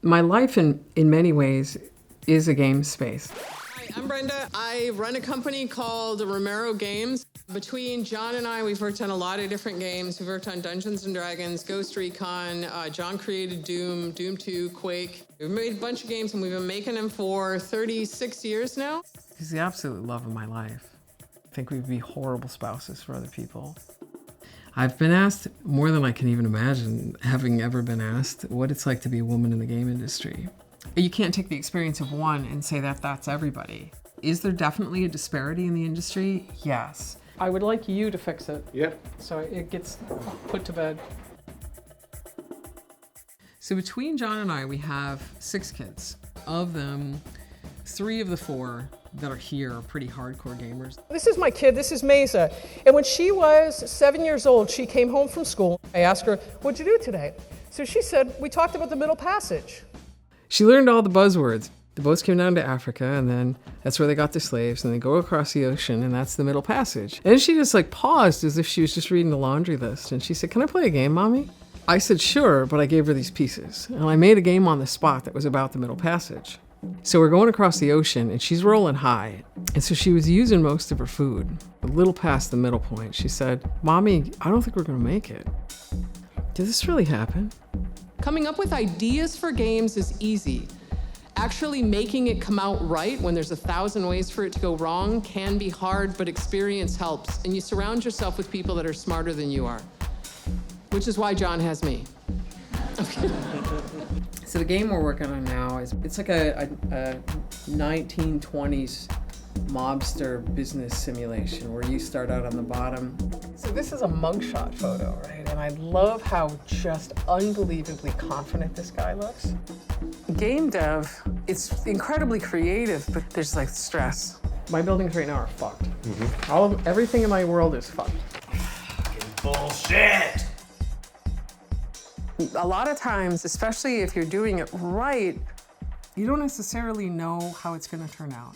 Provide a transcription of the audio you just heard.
My life in many ways is a game space. Hi, I'm Brenda. I run a company called Romero Games. Between John and I, we've worked on a lot of different games. We've worked on Dungeons & Dragons, Ghost Recon. John created Doom, Doom 2, Quake. We've made a bunch of games, and we've been making them for 36 years now. He's the absolute love of my life. I think we'd be horrible spouses for other people. I've been asked more than I can even imagine, having ever been asked, what it's like to be a woman in the game industry. You can't take the experience of one and say that that's everybody. Is there definitely a disparity in the industry? Yes. I would like you to fix it. Yeah. So it gets put to bed. So between John and I, we have 6 kids. Of them, 3 of the 4 that are here are pretty hardcore gamers. This is my kid, this is Mesa. And when she was 7 years old, she came home from school. I asked her, what'd you do today? So she said, we talked about the Middle Passage. She learned all the buzzwords. The boats came down to Africa, and then that's where they got their slaves, and they go across the ocean, and that's the Middle Passage. And she just paused as if she was just reading the laundry list, and she said, can I play a game, Mommy? I said, sure, but I gave her these pieces. And I made a game on the spot that was about the Middle Passage. So we're going across the ocean, and she's rolling high. And so she was using most of her food. A little past the middle point, she said, Mommy, I don't think we're going to make it. Did this really happen? Coming up with ideas for games is easy. Actually making it come out right when there's 1,000 ways for it to go wrong can be hard, but experience helps. And you surround yourself with people that are smarter than you are, which is why John has me. So the game we're working on now it's like a 1920s mobster business simulation where you start out on the bottom. So this is a mugshot photo, right? And I love how just unbelievably confident this guy looks. Game dev, it's incredibly creative, but there's stress. My buildings right now are fucked. Everything in my world is fucked. Bullshit! A lot of times, especially if you're doing it right, you don't necessarily know how it's going to turn out.